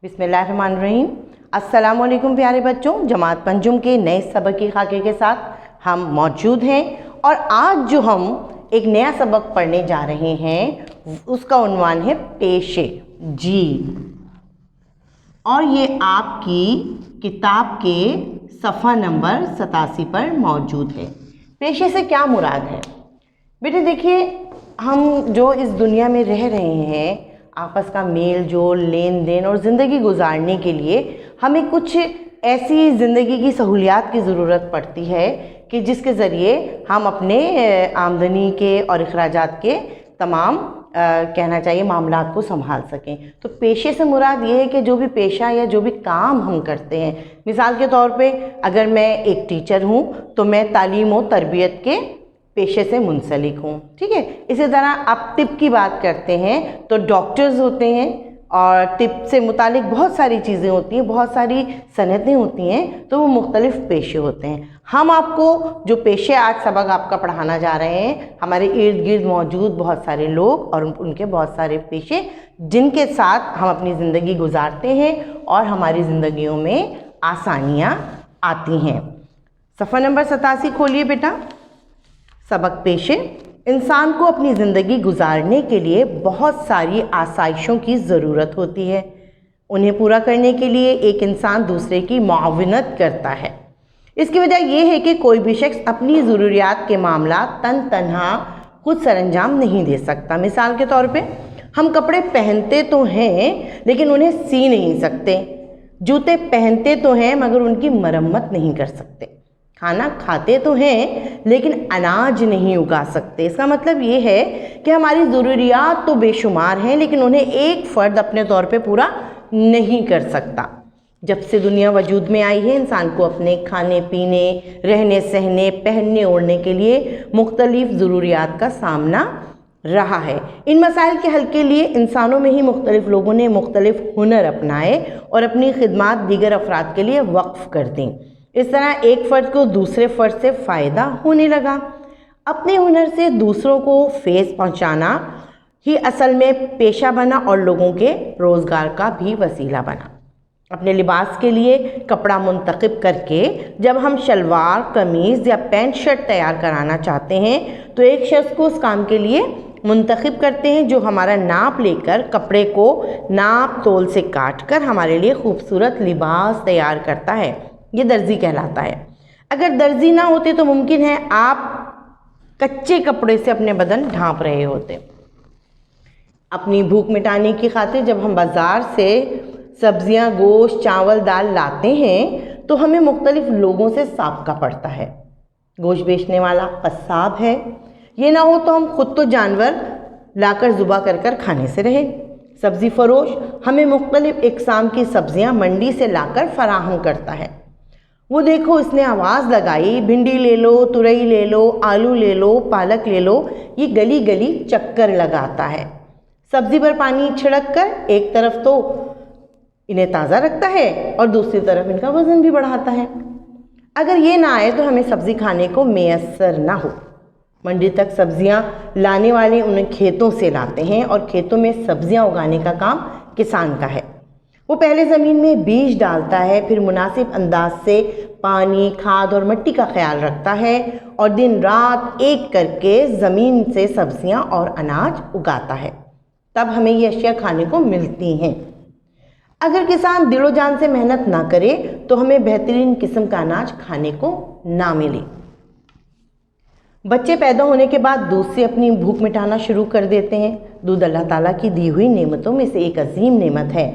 बिस्मिल्लाहिर्रहमानिर्रहीम। अस्सलाम वालेकुम प्यारे बच्चों, जमात पंजुम के नए सबक की खाके के साथ हम मौजूद हैं और आज जो हम एक नया सबक पढ़ने जा रहे हैं उसका उन्वान है पेशे जी, और ये आपकी किताब के सफ़ा नंबर 87 पर मौजूद है। पेशे से क्या मुराद है बेटे? देखिए, हम जो इस दुनिया में रह रहे हैं, आपस का मेल जोल, लेन देन और ज़िंदगी गुजारने के लिए हमें कुछ ऐसी ज़िंदगी की सहूलियात की ज़रूरत पड़ती है कि जिसके ज़रिए हम अपने आमदनी के और अखराजात के तमाम कहना चाहिए मामलात को संभाल सकें। तो पेशे से मुराद ये है कि जो भी पेशा या जो भी काम हम करते हैं, मिसाल के तौर पे अगर मैं एक टीचर हूँ तो मैं तालीम और तरबियत के पेशे से मुंसलिक हूँ, ठीक है। इसी तरह आप तिब की बात करते हैं तो डॉक्टर्स होते हैं और तिब से मुतालिक बहुत सारी चीज़ें होती हैं, बहुत सारी सनतें होती हैं, तो वो मुख्तलिफ़ पेशे होते हैं। हम आपको जो पेशे आज सबक आपका पढ़ाना जा रहे हैं, हमारे इर्द गिर्द मौजूद बहुत सारे लोग और उनके बहुत सारे पेशे जिनके साथ हम अपनी ज़िंदगी गुजारते हैं और हमारी ज़िंदगियों में आसानियाँ आती हैं। सफ़ा नंबर 87 खोलिए बेटा। सबक पेशे। इंसान को अपनी ज़िंदगी गुजारने के लिए बहुत सारी आसाइशों की ज़रूरत होती है। उन्हें पूरा करने के लिए एक इंसान दूसरे की मुआवनत करता है। इसकी वजह यह है कि कोई भी शख्स अपनी ज़रूरियात के मामला तन्हा खुद सरअंजाम नहीं दे सकता। मिसाल के तौर पे हम कपड़े पहनते तो हैं लेकिन उन्हें सी नहीं सकते, जूते पहनते तो हैं मगर उनकी मरम्मत नहीं कर सकते, खाना खाते तो हैं लेकिन अनाज नहीं उगा सकते। इसका मतलब ये है कि हमारी ज़रूरियात तो बेशुमार हैं लेकिन उन्हें एक फ़र्द अपने तौर पे पूरा नहीं कर सकता। जब से दुनिया वजूद में आई है, इंसान को अपने खाने पीने, रहने सहने, पहनने ओढ़ने के लिए मुख्तलिफ़ ज़रूरियात का सामना रहा है। इन मसाइल के हल के लिए इंसानों में ही मुख्तलिफ़ लोगों ने मुख्तलिफ़ हुनर अपनाए और अपनी खिदमात दीगर अफराद के लिए वक्फ़ कर दी। इस तरह एक फ़र्द को दूसरे फ़र्द से फ़ायदा होने लगा। अपने हुनर से दूसरों को फेस पहुंचाना ही असल में पेशा बना और लोगों के रोज़गार का भी वसीला बना। अपने लिबास के लिए कपड़ा मुंतखब करके जब हम शलवार, कमीज़ या पैंट शर्ट तैयार कराना चाहते हैं तो एक शख्स को उस काम के लिए मुंतखब करते हैं जो हमारा नाप लेकर कपड़े को नाप तोल से काट कर हमारे लिए खूबसूरत लिबास तैयार करता है। ये दर्जी कहलाता है। अगर दर्जी ना होते तो मुमकिन है आप कच्चे कपड़े से अपने बदन ढांप रहे होते। अपनी भूख मिटाने की खातिर जब हम बाज़ार से सब्जियां, गोश्त, चावल, दाल लाते हैं तो हमें मुख्तलिफ लोगों से साबका पड़ता है। गोश्त बेचने वाला कस्साब है, ये ना हो तो हम खुद तो जानवर लाकर ज़ुबा कर कर खाने से रहे। सब्ज़ी फरोश हमें मुख्तलिफ इक़साम की सब्ज़ियां मंडी से लाकर फराहम करता है। वो देखो इसने आवाज़ लगाई, भिंडी ले लो, तुरई ले लो, आलू ले लो, पालक ले लो, ये गली गली चक्कर लगाता है। सब्ज़ी पर पानी छिड़क कर एक तरफ तो इन्हें ताज़ा रखता है और दूसरी तरफ इनका वज़न भी बढ़ाता है। अगर ये ना आए तो हमें सब्ज़ी खाने को मैसर ना हो। मंडी तक सब्ज़ियां लाने वाले उन्हें खेतों से लाते हैं और खेतों में सब्ज़ियां उगाने का काम किसान का है। वो पहले ज़मीन में बीज डालता है, फिर मुनासिब अंदाज से पानी, खाद और मिट्टी का ख्याल रखता है और दिन रात एक करके ज़मीन से सब्ज़ियां और अनाज उगाता है। तब हमें ये अशिया खाने को मिलती हैं। अगर किसान दिलो जान से मेहनत ना करे तो हमें बेहतरीन किस्म का अनाज खाने को ना मिले। बच्चे पैदा होने के बाद दूध से अपनी भूख मिटाना शुरू कर देते हैं। दूध अल्लाह ताला की दी हुई नेमतों में से एक अजीम नेमत है।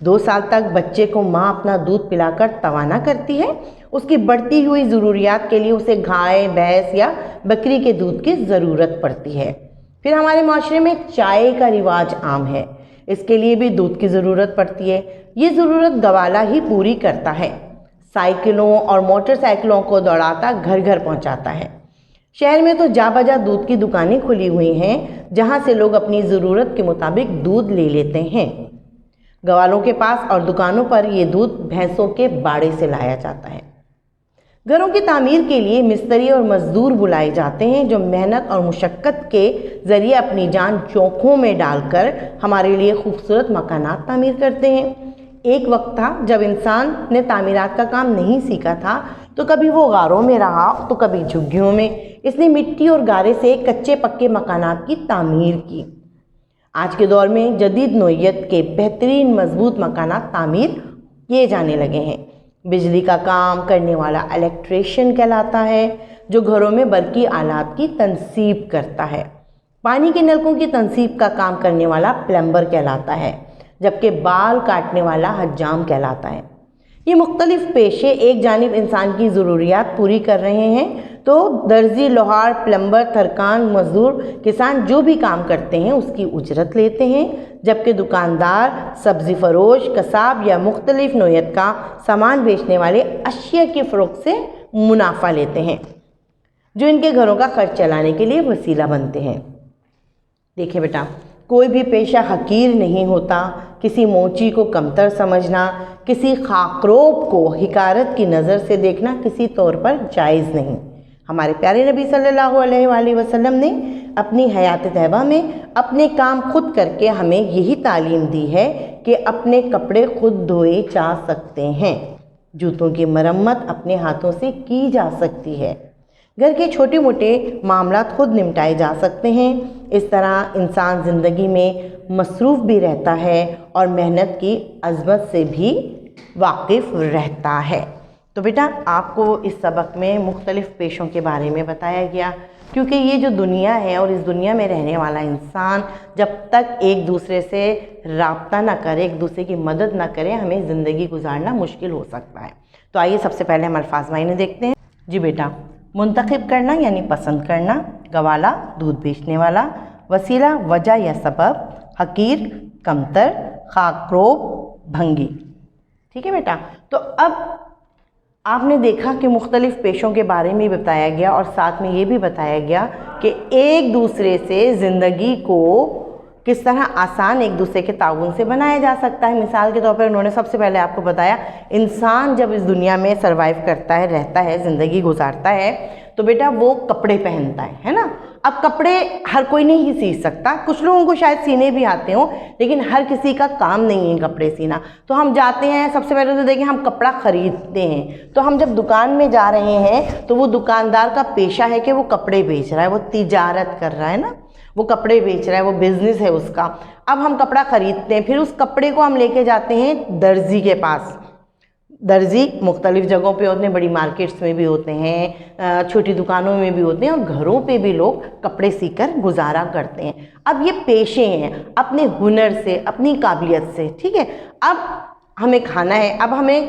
2 साल तक बच्चे को माँ अपना दूध पिलाकर तवाना करती है। उसकी बढ़ती हुई ज़रूरियात के लिए उसे गाय, भैंस या बकरी के दूध की ज़रूरत पड़ती है। फिर हमारे माशरे में चाय का रिवाज आम है, इसके लिए भी दूध की ज़रूरत पड़ती है। ये ज़रूरत गवाला ही पूरी करता है। साइकिलों और मोटरसाइकिलों को दौड़ाता घर घर पहुंचाता है। शहर में तो जा बजा दूध की दुकानें खुली हुई हैं जहां से लोग अपनी ज़रूरत के मुताबिक दूध ले लेते हैं। गवालों के पास और दुकानों पर ये दूध भैंसों के बाड़े से लाया जाता है। घरों की तामीर के लिए मिस्त्री और मज़दूर बुलाए जाते हैं जो मेहनत और मुशक्क़त के ज़रिए अपनी जान जोखों में डालकर हमारे लिए खूबसूरत मकानात तामीर करते हैं। ایک وقت تھا جب انسان نے تعمیرات کا کام نہیں سیکھا تھا، تو کبھی وہ غاروں میں رہا تو کبھی جھگیوں میں۔ اس نے مٹی اور گارے سے کچے پکے مکانات کی تعمیر کی۔ آج کے دور میں جدید نوعیت کے بہترین مضبوط مکانات تعمیر کیے جانے لگے ہیں۔ بجلی کا کام کرنے والا الیکٹریشین کہلاتا ہے، جو گھروں میں برقی آلات کی تنصیب کرتا ہے۔ پانی کے نلکوں کی تنصیب کا کام کرنے والا پلمبر کہلاتا ہے، جبکہ بال کاٹنے والا حجام کہلاتا ہے۔ یہ مختلف پیشے ایک جانب انسان کی ضروریات پوری کر رہے ہیں، تو درزی، لوہار، پلمبر، ترکان، مزدور، کسان جو بھی کام کرتے ہیں اس کی اجرت لیتے ہیں، جبکہ دکاندار، سبزی فروش، قصاب یا مختلف نوعیت کا سامان بیچنے والے اشیاء کی فروخت سے منافع لیتے ہیں، جو ان کے گھروں کا خرچ چلانے کے لیے وسیلہ بنتے ہیں۔ دیکھیں بیٹا، کوئی بھی پیشہ حقیر نہیں ہوتا۔ کسی موچی کو کمتر سمجھنا، کسی خاکروب کو حقارت کی نظر سے دیکھنا کسی طور پر جائز نہیں۔ ہمارے پیارے نبی صلی اللہ علیہ وآلہ وسلم نے اپنی حیات طیبہ میں اپنے کام خود کر کے ہمیں یہی تعلیم دی ہے کہ اپنے کپڑے خود دھوئے جا سکتے ہیں، جوتوں کی مرمت اپنے ہاتھوں سے کی جا سکتی ہے، گھر کے چھوٹے موٹے معاملات خود نمٹائے جا سکتے ہیں۔ اس طرح انسان زندگی میں مصروف بھی رہتا ہے اور محنت کی عظمت سے بھی واقف رہتا ہے۔ تو بیٹا، آپ کو اس سبق میں مختلف پیشوں کے بارے میں بتایا گیا، کیونکہ یہ جو دنیا ہے اور اس دنیا میں رہنے والا انسان جب تک ایک دوسرے سے رابطہ نہ کرے، ایک دوسرے کی مدد نہ کرے، ہمیں زندگی گزارنا مشکل ہو سکتا ہے۔ تو آئیے سب سے پہلے ہم الفاظ معنی دیکھتے ہیں۔ جی بیٹا، منتخب کرنا یعنی پسند کرنا، گوالا دودھ بیچنے والا، وسیلہ وجہ یا سبب، حقیر کمتر، خاکروب بھنگی۔ ٹھیک ہے بیٹا، تو اب آپ نے دیکھا کہ مختلف پیشوں کے بارے میں بتایا گیا اور ساتھ میں یہ بھی بتایا گیا کہ ایک دوسرے سے زندگی کو کس طرح آسان ایک دوسرے کے تعاون سے بنایا جا سکتا ہے۔ مثال کے طور پر انہوں نے سب سے پہلے آپ کو بتایا، انسان جب اس دنیا میں سروائیو کرتا ہے، رہتا ہے، زندگی گزارتا ہے، تو بیٹا وہ کپڑے پہنتا ہے نا۔ اب کپڑے ہر کوئی نہیں سی سکتا، کچھ لوگوں کو شاید سینے بھی آتے ہوں، لیکن ہر کسی کا کام نہیں ہے کپڑے سینا۔ تو ہم جاتے ہیں، سب سے پہلے تو دیکھیں ہم کپڑا خریدتے ہیں، تو ہم جب دکان میں جا رہے ہیں تو وہ دکاندار کا پیشہ ہے کہ وہ کپڑے بیچ رہا ہے، وہ تجارت کر رہا ہے نا، وہ کپڑے بیچ رہا ہے، وہ بزنس ہے اس کا۔ اب ہم کپڑا خریدتے ہیں، پھر اس کپڑے کو ہم لے کے جاتے ہیں درزی کے پاس۔ درزی مختلف جگہوں پہ ہوتے ہیں، بڑی مارکیٹس میں بھی ہوتے ہیں، چھوٹی دکانوں میں بھی ہوتے ہیں، اور گھروں پہ بھی لوگ کپڑے سی کر گزارا کرتے ہیں۔ اب یہ پیشے ہیں، اپنے ہنر سے، اپنی قابلیت سے، ٹھیک ہے۔ اب ہمیں کھانا ہے، اب ہمیں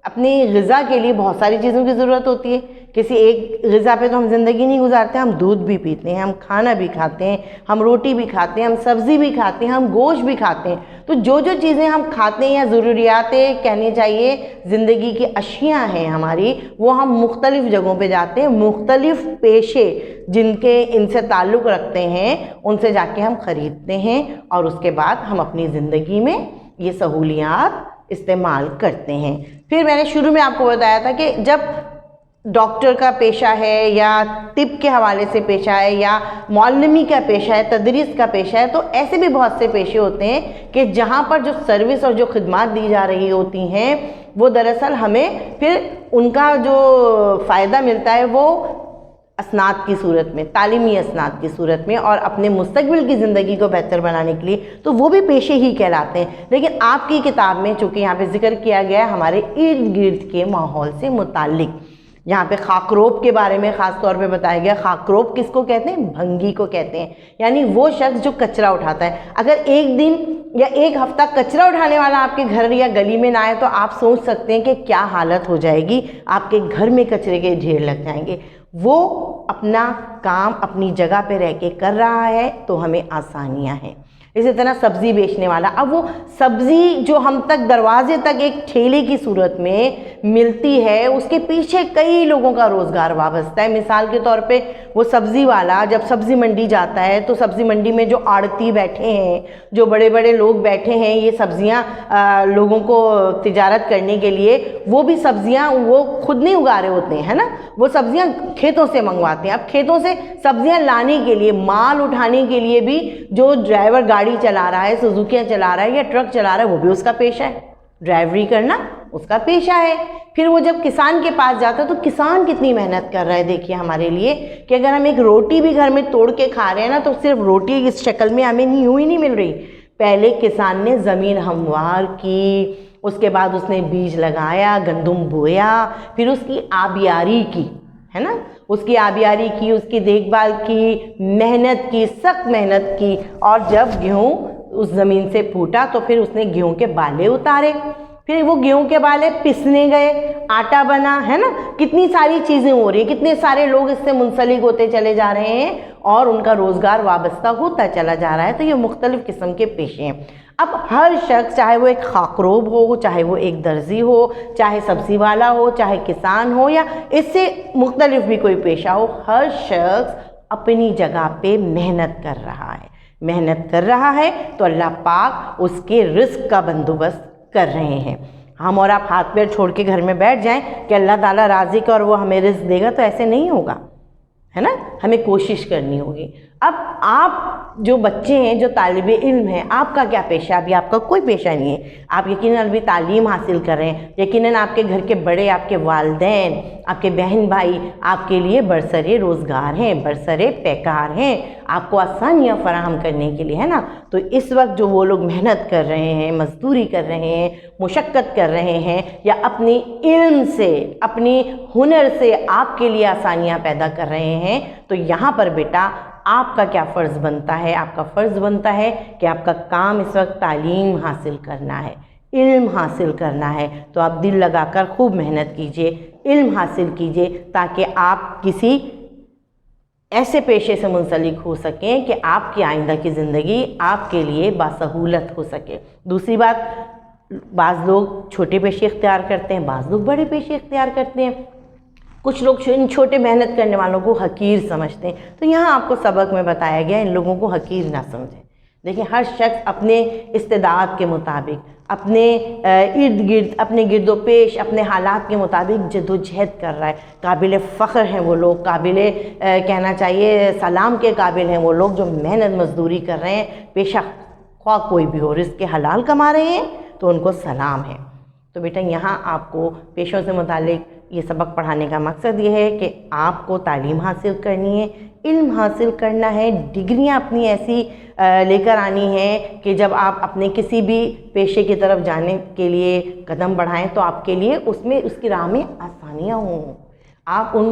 اپنی غذا کے لیے بہت ساری چیزوں کی ضرورت ہوتی ہے۔ کسی ایک غذا پہ تو ہم زندگی نہیں گزارتے، ہم دودھ بھی پیتے ہیں، ہم کھانا بھی کھاتے ہیں، ہم روٹی بھی کھاتے ہیں، ہم سبزی بھی کھاتے ہیں، ہم گوشت بھی کھاتے ہیں۔ تو جو جو چیزیں ہم کھاتے ہیں یا ضروریات کہنے چاہیے زندگی کی اشیاء ہیں ہماری، وہ ہم مختلف جگہوں پہ جاتے ہیں، مختلف پیشے جن کے ان سے تعلق رکھتے ہیں ان سے جا کے ہم خریدتے ہیں، اور اس کے بعد ہم اپنی زندگی میں یہ سہولیات استعمال کرتے ہیں۔ پھر میں نے شروع میں آپ کو بتایا تھا کہ جب ڈاکٹر کا پیشہ ہے یا طب کے حوالے سے پیشہ ہے یا معلمی کا پیشہ ہے، تدریس کا پیشہ ہے، تو ایسے بھی بہت سے پیشے ہوتے ہیں کہ جہاں پر جو سروس اور جو خدمات دی جا رہی ہوتی ہیں وہ دراصل ہمیں پھر ان کا جو فائدہ ملتا ہے وہ اسناد کی صورت میں، تعلیمی اسناد کی صورت میں، اور اپنے مستقبل کی زندگی کو بہتر بنانے کے لیے، تو وہ بھی پیشے ہی کہلاتے ہیں۔ لیکن آپ کی کتاب میں چونکہ یہاں پہ ذکر کیا گیا ہے ہمارے ارد گرد کے ماحول سے متعلق، یہاں پہ خاکروب کے بارے میں خاص طور پہ بتایا گیا۔ خاکروب کس کو کہتے ہیں؟ بھنگی کو کہتے ہیں، یعنی وہ شخص جو کچرا اٹھاتا ہے۔ اگر ایک دن یا ایک ہفتہ کچرا اٹھانے والا آپ کے گھر یا گلی میں نہ آئے تو آپ سوچ سکتے ہیں کہ کیا حالت ہو جائے گی، آپ کے گھر میں کچرے کے ڈھیر لگ جائیں گے۔ وہ اپنا کام اپنی جگہ پہ رہ کے کر رہا ہے تو ہمیں آسانیاں ہیں۔ اسی طرح سبزی بیچنے والا، اب وہ سبزی جو ہم تک دروازے تک ایک ٹھیلے کی صورت میں ملتی ہے، اس کے پیچھے کئی لوگوں کا روزگار وابستہ ہے۔ مثال کے طور پہ وہ سبزی والا جب سبزی منڈی جاتا ہے تو سبزی منڈی میں جو آڑتی بیٹھے ہیں، جو بڑے بڑے لوگ بیٹھے ہیں یہ سبزیاں لوگوں کو تجارت کرنے کے لیے، وہ بھی سبزیاں وہ خود نہیں اگا رہے ہوتے ہیں نا، وہ سبزیاں کھیتوں سے منگواتے ہیں۔ اب کھیتوں سے سبزیاں لانے کے لیے، مال اٹھانے کے لیے بھی جو ڈرائیور گاڑی چلا رہا ہے، سوزوکیاں چلا رہا ہے یا ٹرک چلا رہا ہے، وہ بھی اس کا پیشہ ہے۔ ड्राइवरी करना उसका पेशा है। फिर वो जब किसान के पास जाता है तो किसान कितनी मेहनत कर रहा है देखिए हमारे लिए, कि अगर हम एक रोटी भी घर में तोड़ के खा रहे हैं ना तो सिर्फ रोटी इस शक्ल में हमें यूं ही नहीं मिल रही। पहले किसान ने ज़मीन हमवार की, उसके बाद उसने बीज लगाया, गंदुम बोया, फिर उसकी आबियारी की, है ना, उसकी आबियारी की, उसकी देखभाल की, मेहनत की, सख्त मेहनत की, और जब गेहूँ उस ज़मीन से फूटा तो फिर उसने गेहूँ के बाले उतारे, फिर वो गेहूं के बाले पिसने गए, आटा बना, है ना, कितनी सारी चीज़ें हो रही हैं, कितने सारे लोग इससे मुंसलिक होते चले जा रहे हैं और उनका रोज़गार वाबस्ता होता चला जा रहा है। तो ये मुख्तलिफ़ किस्म के पेशे हैं। अब हर शख्स, चाहे वो एक खाकरोब हो, चाहे वो एक दर्जी हो, चाहे सब्ज़ी वाला हो, चाहे किसान हो, या इससे मुख्तलिफ भी कोई पेशा हो, हर शख्स अपनी जगह पे मेहनत कर रहा है। मेहनत कर रहा है तो अल्लाह पाक उसके रिस्क का बंदोबस्त कर रहे हैं। हम और आप हाथ पैर छोड़ के घर में बैठ जाएं कि अल्लाह ताला राज़िक और वो हमें रिस्क देगा, तो ऐसे नहीं होगा, है ना, हमें कोशिश करनी होगी। अब आप जो बच्चे हैं, जो तालिबे इल्म हैं, आपका क्या पेशा? अभी आपका कोई पेशा नहीं है, आप यकीनन अभी तालीम हासिल कर रहे हैं, यकीनन आपके घर के बड़े, आपके वालिदैन, आपके बहन भाई आपके लिए बरसरे रोज़गार हैं, बरसरे पैकार हैं, आपको आसानियाँ फराहम करने के लिए, है ना। तो इस वक्त जो वो लोग मेहनत कर रहे हैं, मजदूरी कर रहे हैं, मुशक्क़त कर रहे हैं, या अपनी इल्म से, अपनी हुनर से आपके लिए आसानियाँ पैदा कर रहे हैं, तो यहाँ पर बेटा आपका क्या फ़र्ज़ बनता है? आपका फ़र्ज़ बनता है कि आपका काम इस वक्त तालीम हासिल करना है, इल्म हासिल करना है। तो आप दिल लगाकर खूब मेहनत कीजिए, इल्म हासिल कीजिए, ताकि आप किसी ऐसे पेशे से मुंसलिक हो सकें कि आपकी आइंदा की ज़िंदगी आपके लिए बासहूलत हो सके। दूसरी बात, बाज़ लोग छोटे पेशे इख्तियार करते हैं, बाज़ लोग बड़े पेशे इख्तियार करते हैं। कुछ लोग इन छोटे मेहनत करने वालों को हकीर समझते हैं। तो यहाँ आपको सबक में बताया गया इन लोगों को हकीर ना समझें। देखिए, हर शख्स अपने इस्तेदाद के मुताबिक, अपने इर्द गिर्द, अपने गिरदो पेश, अपने हालात के मुताबिक जद्दोजहद कर रहा है। काबिल फ़ख्र हैं वो लोग, काबिल कहना चाहिए सलाम के काबिल हैं वो लोग जो मेहनत मजदूरी कर रहे हैं, पेशा ख्वाह कोई भी हो, रिज़्क़ के हलाल कमा रहे हैं, तो उनको सलाम है। तो बेटा, यहाँ आपको पेशों से मुतालिक ये सबक पढ़ाने का मकसद ये है कि आपको तालीम हासिल करनी है, इल्म हासिल करना है, डिग्रियाँ अपनी ऐसी लेकर आनी है कि जब आप अपने किसी भी पेशे की तरफ जाने के लिए कदम बढ़ाएं तो आपके लिए उसमें, उसकी राह में आसानियाँ हों, आप उन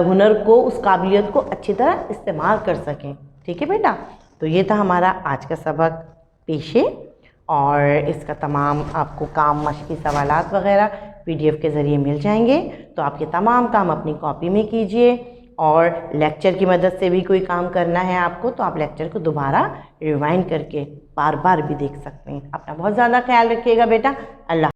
हुनर को, उस काबिलियत को अच्छी तरह इस्तेमाल कर सकें। ठीक है बेटा, तो ये था हमारा आज का सबक पेशे, और इसका तमाम आपको काम, मश्की सवालात वग़ैरह PDF के ज़रिए मिल जाएंगे। तो आप ये तमाम काम अपनी कॉपी में कीजिए, और लेक्चर की मदद से भी कोई काम करना है आपको तो आप लेक्चर को दोबारा रिवाइंड करके बार बार भी देख सकते हैं। अपना बहुत ज़्यादा ख्याल रखिएगा बेटा। अल्लाह।